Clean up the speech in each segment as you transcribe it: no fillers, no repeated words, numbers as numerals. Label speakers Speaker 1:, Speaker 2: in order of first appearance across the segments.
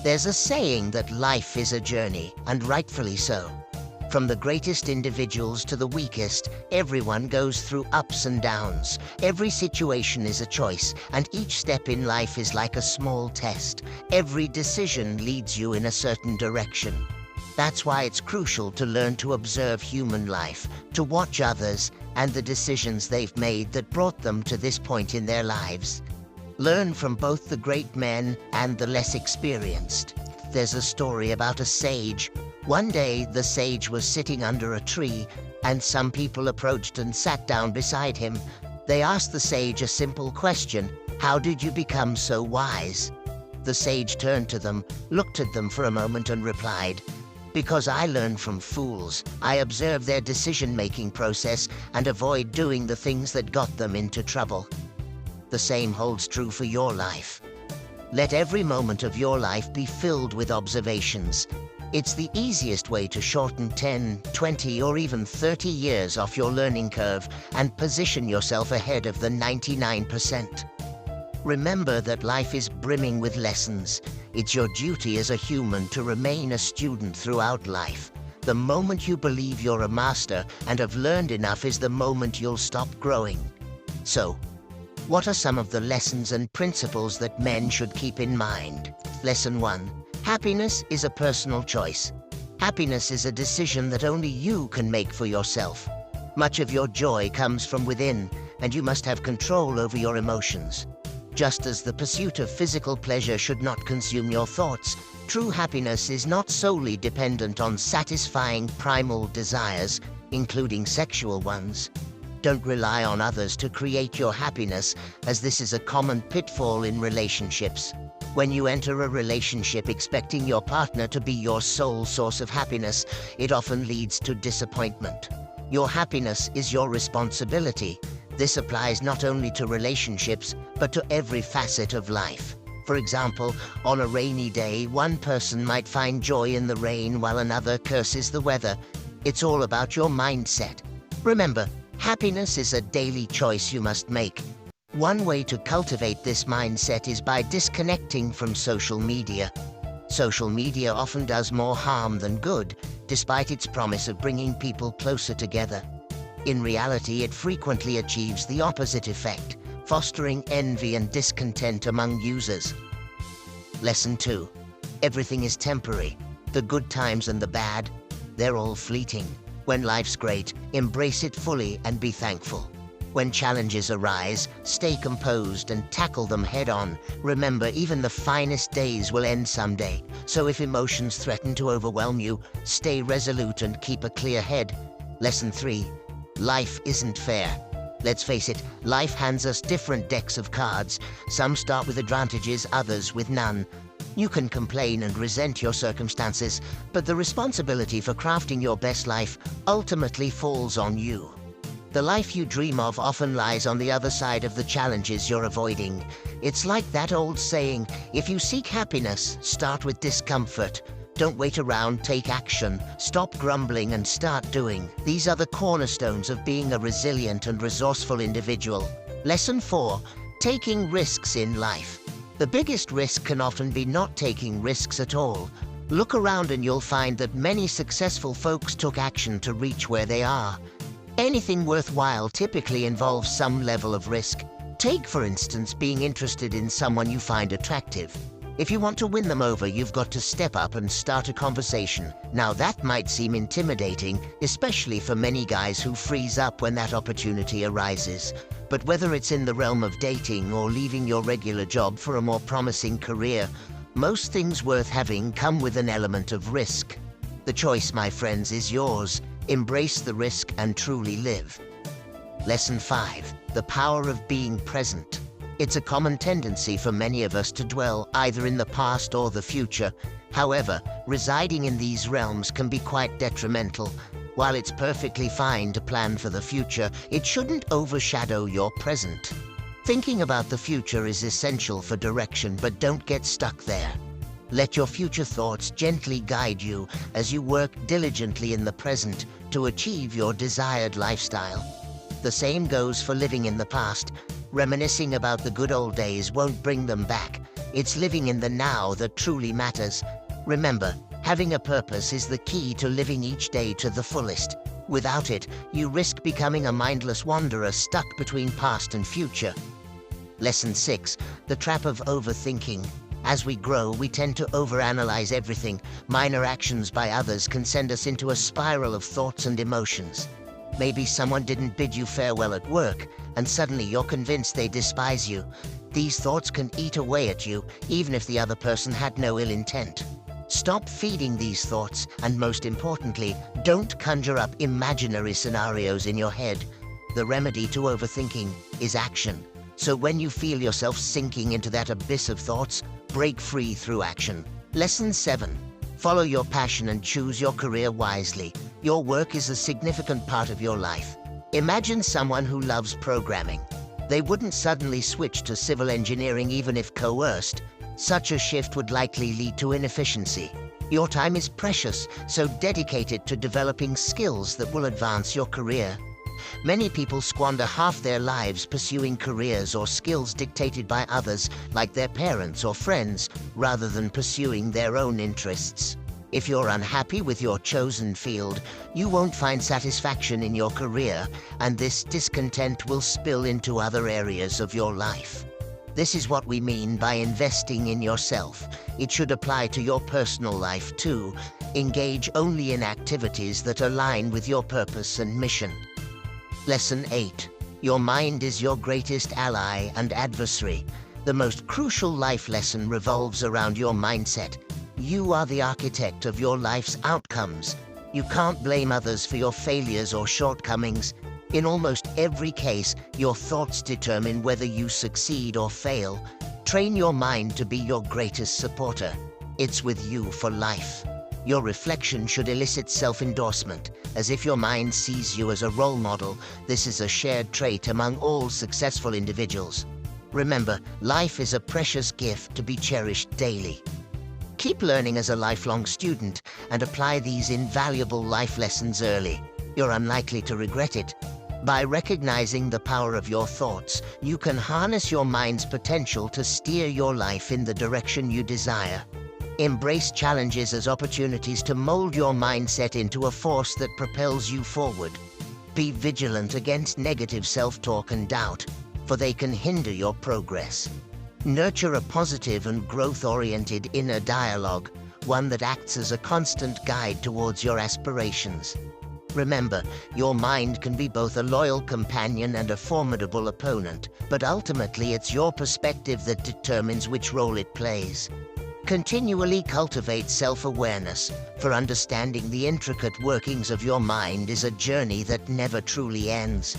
Speaker 1: There's a saying that life is a journey, and rightfully so. From the greatest individuals to the weakest, everyone goes through ups and downs. Every situation is a choice, and each step in life is like a small test. Every decision leads you in a certain direction. That's why it's crucial to learn to observe human life, to watch others, and the decisions they've made that brought them to this point in their lives. Learn from both the great men and the less experienced. There's a story about a sage. One day, the sage was sitting under a tree, and some people approached and sat down beside him. They asked the sage a simple question: "How did you become so wise?" The sage turned to them, looked at them for a moment and replied, "Because I learn from fools. I observe their decision-making process and avoid doing the things that got them into trouble." The same holds true for your life. Let every moment of your life be filled with observations. It's the easiest way to shorten 10, 20, or even 30 years off your learning curve and position yourself ahead of the 99%. Remember that life is brimming with lessons. It's your duty as a human to remain a student throughout life. The moment you believe you're a master and have learned enough is the moment you'll stop growing. So, what are some of the lessons and principles that men should keep in mind? Lesson 1. Happiness is a personal choice. Happiness is a decision that only you can make for yourself. Much of your joy comes from within, and you must have control over your emotions. Just as the pursuit of physical pleasure should not consume your thoughts, true happiness is not solely dependent on satisfying primal desires, including sexual ones. Don't rely on others to create your happiness, as this is a common pitfall in relationships. When you enter a relationship expecting your partner to be your sole source of happiness, it often leads to disappointment. Your happiness is your responsibility. This applies not only to relationships, but to every facet of life. For example, on a rainy day, one person might find joy in the rain while another curses the weather. It's all about your mindset. Remember, happiness is a daily choice you must make. One way to cultivate this mindset is by disconnecting from social media. Social media often does more harm than good, despite its promise of bringing people closer together. In reality, it frequently achieves the opposite effect, fostering envy and discontent among users. Lesson 2. Everything is temporary. The good times and the bad, they're all fleeting. When life's great, embrace it fully and be thankful. When challenges arise, stay composed and tackle them head-on. Remember, even the finest days will end someday. So if emotions threaten to overwhelm you, stay resolute and keep a clear head. Lesson 3. Life isn't fair. Let's face it, life hands us different decks of cards. Some start with advantages, others with none. You can complain and resent your circumstances, but the responsibility for crafting your best life ultimately falls on you. The life you dream of often lies on the other side of the challenges you're avoiding. It's like that old saying, if you seek happiness, start with discomfort. Don't wait around, take action. Stop grumbling and start doing. These are the cornerstones of being a resilient and resourceful individual. Lesson 4. Taking risks in life. The biggest risk can often be not taking risks at all. Look around and you'll find that many successful folks took action to reach where they are. Anything worthwhile typically involves some level of risk. Take, for instance, being interested in someone you find attractive. If you want to win them over, you've got to step up and start a conversation. Now that might seem intimidating, especially for many guys who freeze up when that opportunity arises. But whether it's in the realm of dating or leaving your regular job for a more promising career, most things worth having come with an element of risk. The choice, my friends, is yours. Embrace the risk and truly live. Lesson 5. The power of being present. It's a common tendency for many of us to dwell either in the past or the future. However, residing in these realms can be quite detrimental. While it's perfectly fine to plan for the future, it shouldn't overshadow your present. Thinking about the future is essential for direction, but don't get stuck there. Let your future thoughts gently guide you as you work diligently in the present to achieve your desired lifestyle. The same goes for living in the past. Reminiscing about the good old days won't bring them back. It's living in the now that truly matters. Remember, having a purpose is the key to living each day to the fullest. Without it, you risk becoming a mindless wanderer stuck between past and future. Lesson 6. The trap of overthinking. As we grow, we tend to overanalyze everything. Minor actions by others can send us into a spiral of thoughts and emotions. Maybe someone didn't bid you farewell at work, and suddenly you're convinced they despise you. These thoughts can eat away at you, even if the other person had no ill intent. Stop feeding these thoughts, and most importantly, don't conjure up imaginary scenarios in your head. The remedy to overthinking is action. So when you feel yourself sinking into that abyss of thoughts, break free through action. Lesson 7. Follow your passion and choose your career wisely. Your work is a significant part of your life. Imagine someone who loves programming. They wouldn't suddenly switch to civil engineering even if coerced. Such a shift would likely lead to inefficiency. Your time is precious, so dedicate it to developing skills that will advance your career. Many people squander half their lives pursuing careers or skills dictated by others, like their parents or friends, rather than pursuing their own interests. If you're unhappy with your chosen field, you won't find satisfaction in your career, and this discontent will spill into other areas of your life. This is what we mean by investing in yourself. It should apply to your personal life too. Engage only in activities that align with your purpose and mission. Lesson 8. Your mind is your greatest ally and adversary. The most crucial life lesson revolves around your mindset. You are the architect of your life's outcomes. You can't blame others for your failures or shortcomings. In almost every case, your thoughts determine whether you succeed or fail. Train your mind to be your greatest supporter. It's with you for life. Your reflection should elicit self-endorsement, as if your mind sees you as a role model. This is a shared trait among all successful individuals. Remember, life is a precious gift to be cherished daily. Keep learning as a lifelong student and apply these invaluable life lessons early. You're unlikely to regret it. By recognizing the power of your thoughts, you can harness your mind's potential to steer your life in the direction you desire. Embrace challenges as opportunities to mold your mindset into a force that propels you forward. Be vigilant against negative self-talk and doubt, for they can hinder your progress. Nurture a positive and growth-oriented inner dialogue, one that acts as a constant guide towards your aspirations. Remember, your mind can be both a loyal companion and a formidable opponent, but ultimately it's your perspective that determines which role it plays. Continually cultivate self-awareness, for understanding the intricate workings of your mind is a journey that never truly ends.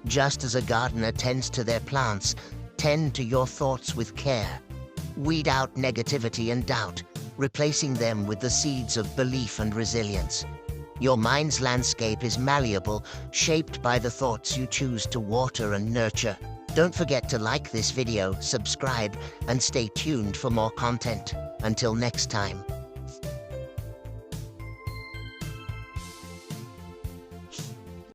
Speaker 1: Just as a gardener tends to their plants, tend to your thoughts with care. Weed out negativity and doubt, replacing them with the seeds of belief and resilience. Your mind's landscape is malleable, shaped by the thoughts you choose to water and nurture. Don't forget to like this video, subscribe, and stay tuned for more content. Until next time.